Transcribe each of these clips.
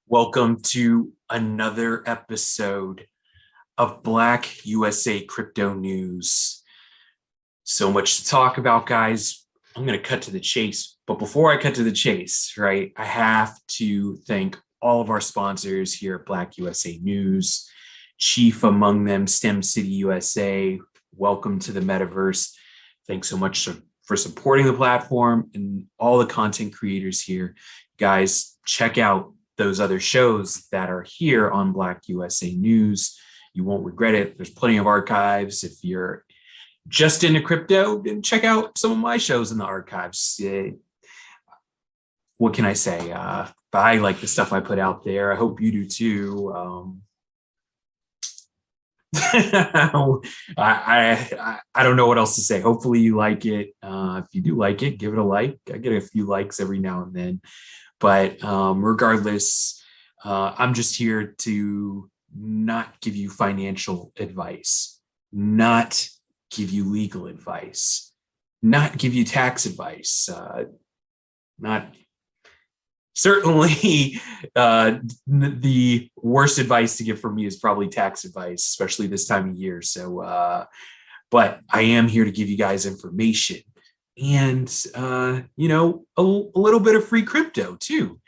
Welcome to another episode of BlackUSA Crypto News. So much to talk about, guys. I'm going to cut to the chase. But before I cut to the chase, right, I have to thank all of our sponsors here at BlackUSA News. Chief among them, STEM City USA. Welcome to the metaverse. Thanks so much for supporting the platform and all the content creators here. Guys, check out those other shows that are here on BlackUSA News. You won't regret it. There's plenty of archives. If you're just into crypto, then check out some of my shows in the archives. What can I say? I like the stuff I put out there. I hope you do too. I don't know what else to say. Hopefully you like it. If you do like it, give it a like. I get a few likes every now and then. But regardless, I'm just here to not give you financial advice, not give you legal advice, not give you tax advice, not certainly the worst advice to give from me is probably tax advice, especially this time of year. So, but I am here to give you guys information. And, a little bit of free crypto too.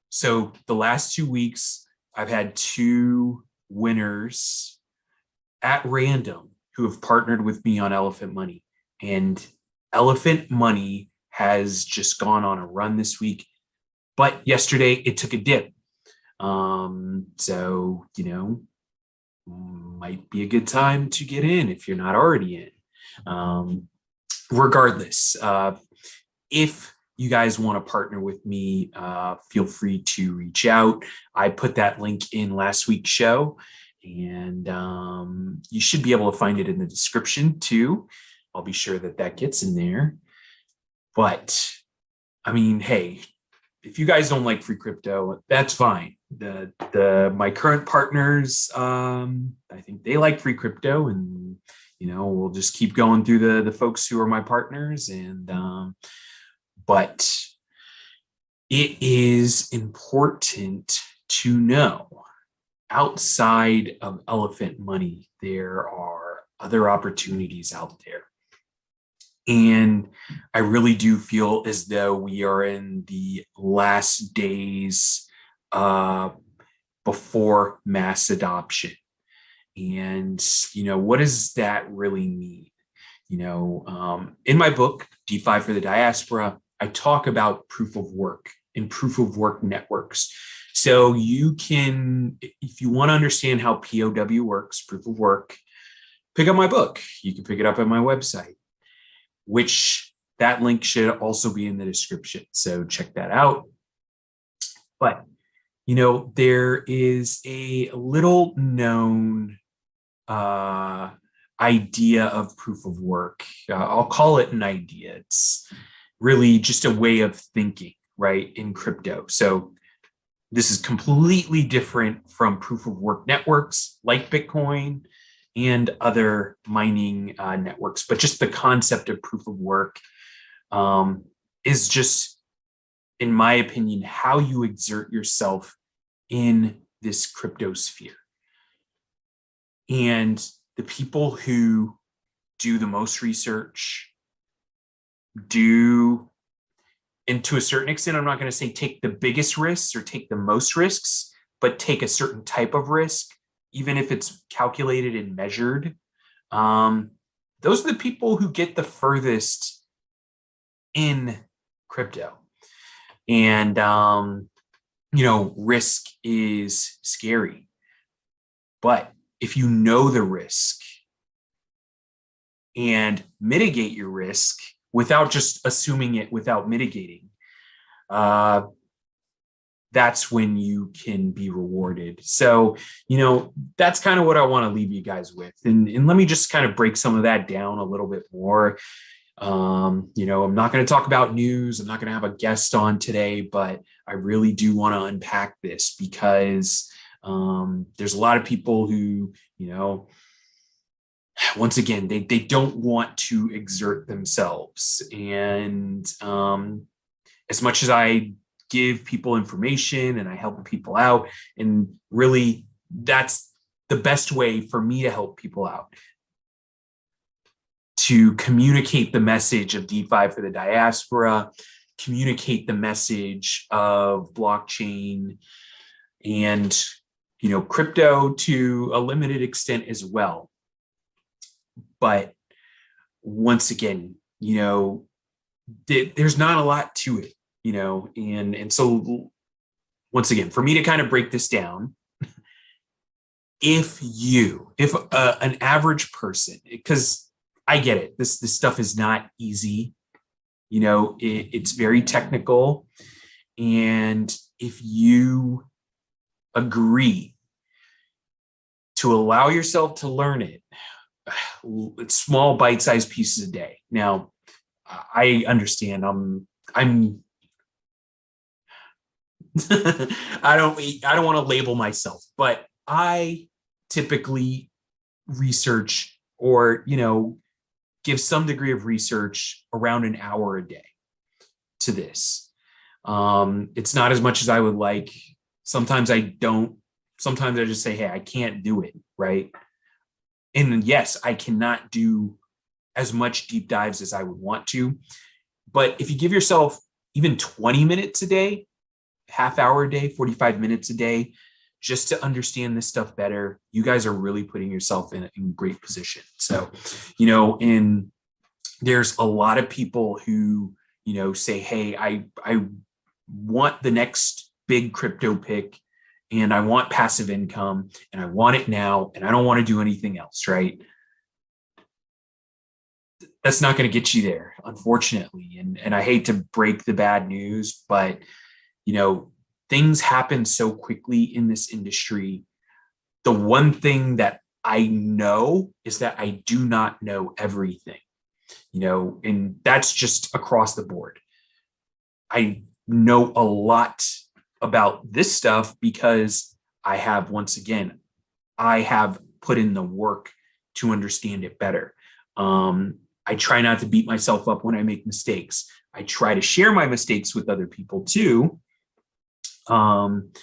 So the last 2 weeks, I've had two winners at random who have partnered with me on Elephant.MONEY. And Elephant.MONEY has just gone on a run this week. But yesterday it took a dip. So, might be a good time to get in if you're not already in. Regardless, if you guys want to partner with me, feel free to reach out. I put that link in last week's show, and you should be able to find it in the description too. I'll be sure that gets in there. But I mean, hey, if you guys don't like free crypto, that's fine. My current partners, I think they like free crypto, and we'll just keep going through the folks who are my partners. And but it is important to know, outside of Elephant.MONEY, there are other opportunities out there. And I really do feel as though we are in the last days before mass adoption. And, what does that really mean? In my book, DeFi for the Diaspora, I talk about proof of work and proof of work networks. So you can, if you want to understand how POW works, proof of work, pick up my book. You can pick it up at my website, which that link should also be in the description. So check that out. But, there is a little known idea of proof of work. I'll call it an idea. It's really just a way of thinking, right, in crypto. So this is completely different from proof of work networks like Bitcoin and other mining networks. But just the concept of proof of work is just, in my opinion, how you exert yourself in this crypto sphere. And the people who do the most research and to a certain extent, I'm not going to say take the biggest risks or take the most risks, but take a certain type of risk, even if it's calculated and measured. Those are the people who get the furthest in crypto. And, risk is scary. But if you know the risk and mitigate your risk without just assuming it, without mitigating, that's when you can be rewarded. So, that's kind of what I want to leave you guys with. And let me just kind of break some of that down a little bit more. I'm not going to talk about news. I'm not going to have a guest on today, but I really do want to unpack this because there's a lot of people who, once again, they don't want to exert themselves. And as much as I give people information and I help people out. And really, that's the best way for me to help people out, to communicate the message of DeFi for the diaspora, communicate the message of blockchain and, crypto to a limited extent as well. But once again, there's not a lot to it, and so once again, for me to kind of break this down, if an average person, because I get it, this stuff is not easy, it's very technical, and if you agree to allow yourself to learn it, it's small bite-sized pieces a day. Now, I understand I'm I don't want to label myself, but I typically research or, give some degree of research around an hour a day to this. It's not as much as I would like. Sometimes I don't. Sometimes I just say, hey, I can't do it, right? And yes, I cannot do as much deep dives as I would want to. But if you give yourself even 20 minutes a day, half hour a day, 45 minutes a day, just to understand this stuff better, you guys are really putting yourself in great position. So, and there's a lot of people who, say, hey, I want the next big crypto pick and I want passive income and I want it now and I don't want to do anything else, right? That's not going to get you there, unfortunately. And I hate to break the bad news, but, things happen so quickly in this industry. The one thing that I know is that I do not know everything, and that's just across the board. I know a lot about this stuff because I have put in the work to understand it better. I try not to beat myself up when I make mistakes. I try to share my mistakes with other people too. And,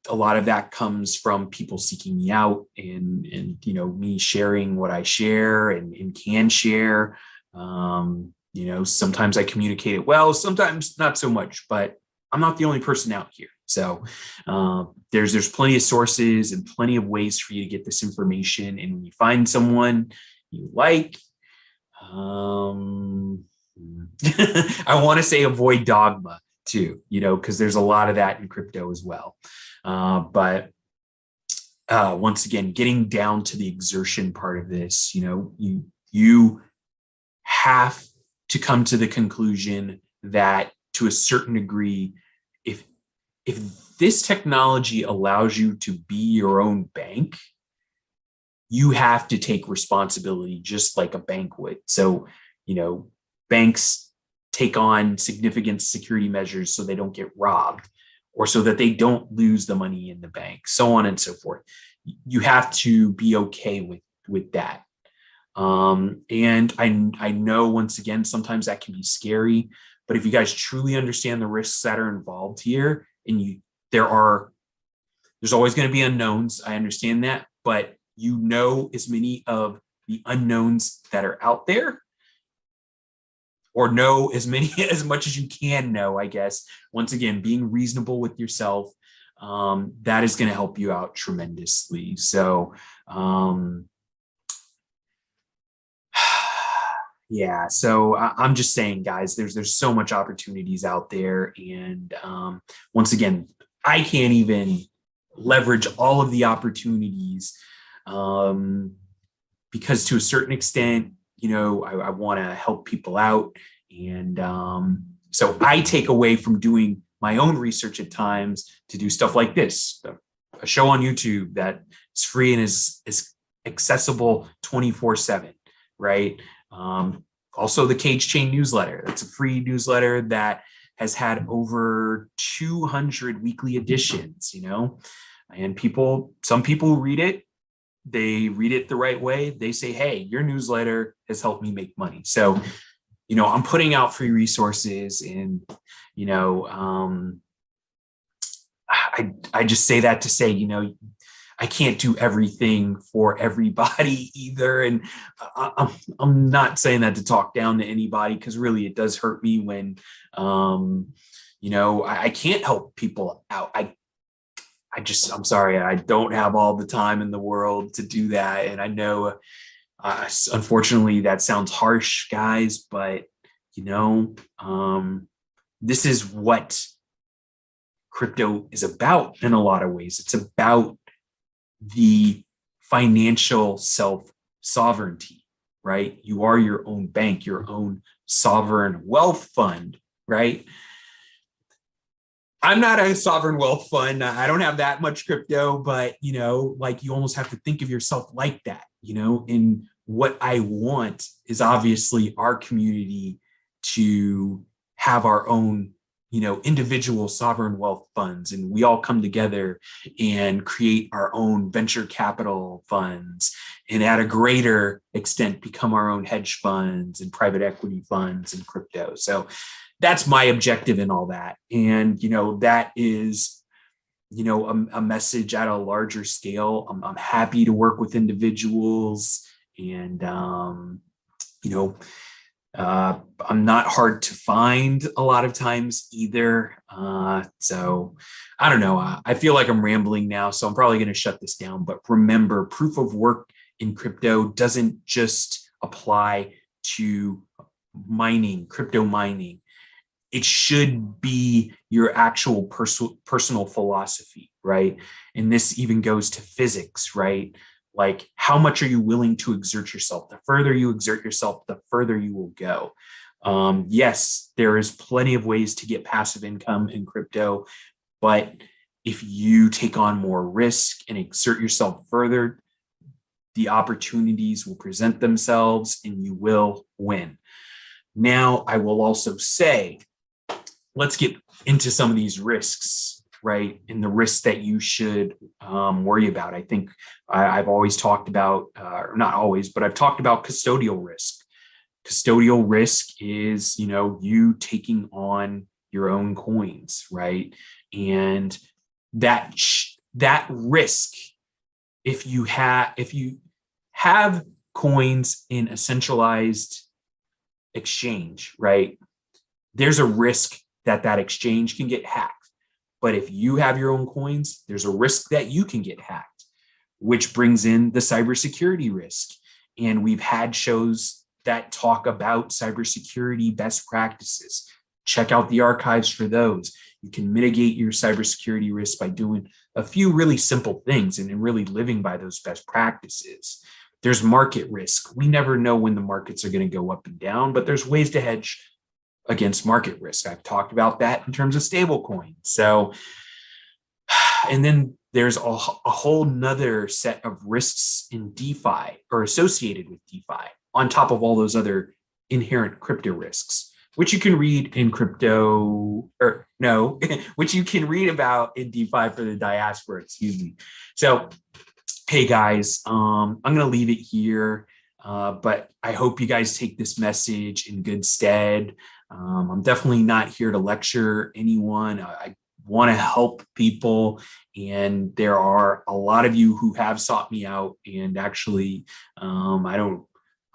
a lot of that comes from people seeking me out and me sharing what I share and can share. Sometimes I communicate it well, sometimes not so much, but I'm not the only person out here. So there's plenty of sources and plenty of ways for you to get this information. And when you find someone you like, I want to say avoid dogma too, because there's a lot of that in crypto as well. But once again, getting down to the exertion part of this, you have to come to the conclusion that to a certain degree, if this technology allows you to be your own bank, you have to take responsibility just like a bank would. So, banks take on significant security measures so they don't get robbed or so that they don't lose the money in the bank, so on and so forth. You have to be okay with that. And I know, once again, sometimes that can be scary, but if you guys truly understand the risks that are involved here, and there's always going to be unknowns. I understand that, but as many of the unknowns that are out there, or know as much as you can know, I guess. Once again, being reasonable with yourself, that is going to help you out tremendously. So, yeah. So I'm just saying, guys, there's so much opportunities out there, and once again, I can't even leverage all of the opportunities because to a certain extent, I want to help people out. And so I take away from doing my own research at times to do stuff like this, a show on YouTube that is free and is accessible 24/7, right? Also the CageChain Newsletter. That's a free newsletter that has had over 200 weekly editions, and some people read it. They read it the right way. They say, hey, your newsletter has helped me make money. So, I'm putting out free resources and, I just say that to say, I can't do everything for everybody either. And I'm not saying that to talk down to anybody, because really it does hurt me when, I can't help people out. I'm sorry, I don't have all the time in the world to do that. And I know, unfortunately, that sounds harsh, guys, but, this is what crypto is about in a lot of ways. It's about the financial self-sovereignty, right? You are your own bank, your own sovereign wealth fund, right? I'm not a sovereign wealth fund. I don't have that much crypto, but, you almost have to think of yourself like that, and what I want is obviously our community to have our own, individual sovereign wealth funds, and we all come together and create our own venture capital funds, and at a greater extent become our own hedge funds and private equity funds and crypto. So that's my objective in all that. And, that is, a message at a larger scale. I'm happy to work with individuals, and, I'm not hard to find a lot of times either. So I don't know. I feel like I'm rambling now, so I'm probably going to shut this down. But remember, proof of work in crypto doesn't just apply to mining, crypto mining. It should be your actual personal philosophy, right? And this even goes to physics, right? Like, how much are you willing to exert yourself? The further you exert yourself, the further you will go. Yes, there is plenty of ways to get passive income in crypto, but if you take on more risk and exert yourself further, the opportunities will present themselves and you will win. Now, I will also say, let's get into some of these risks, right? And the risks that you should worry about. I think I've always talked about, not always, but I've talked about custodial risk. Custodial risk is, you taking on your own coins, right? And that risk, if you have coins in a centralized exchange, right? There's a risk that exchange can get hacked. But if you have your own coins, there's a risk that you can get hacked, which brings in the cybersecurity risk. And we've had shows that talk about cybersecurity best practices. Check out the archives for those. You can mitigate your cybersecurity risk by doing a few really simple things and really living by those best practices. There's market risk. We never know when the markets are going to go up and down, but there's ways to hedge against market risk. I've talked about that in terms of stable coins. So, and then there's a whole nother set of risks in DeFi or associated with DeFi on top of all those other inherent crypto risks, which you can read in which you can read about in DeFi for the Diaspora, excuse me. So, hey guys, I'm going to leave it here. But I hope you guys take this message in good stead. I'm definitely not here to lecture anyone. I want to help people, and there are a lot of you who have sought me out. And actually, I'm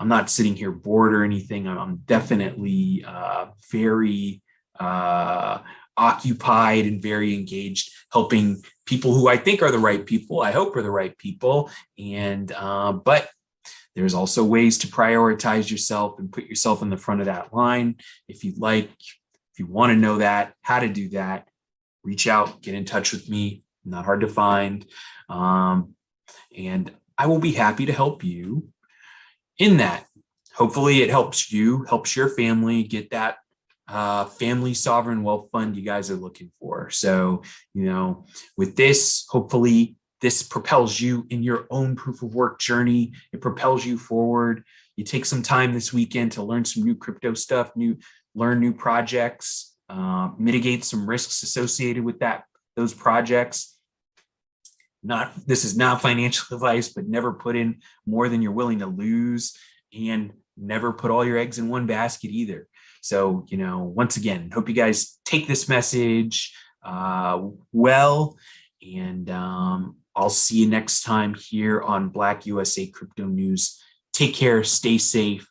not sitting here bored or anything. I'm definitely very occupied and very engaged, helping people who I think are the right people. I hope are the right people, and but there's also ways to prioritize yourself and put yourself in the front of that line. If you'd like, if you want to know that, how to do that, reach out, get in touch with me. I'm not hard to find. And I will be happy to help you in that. Hopefully it helps you, helps your family get that family sovereign wealth fund you guys are looking for. So, with this, hopefully this propels you in your own proof of work journey. It propels you forward. You take some time this weekend to learn some new crypto stuff, learn new projects, mitigate some risks associated with those projects. This is not financial advice, but never put in more than you're willing to lose, and never put all your eggs in one basket either. So, once again, hope you guys take this message well, and I'll see you next time here on Black USA Crypto News. Take care, stay safe,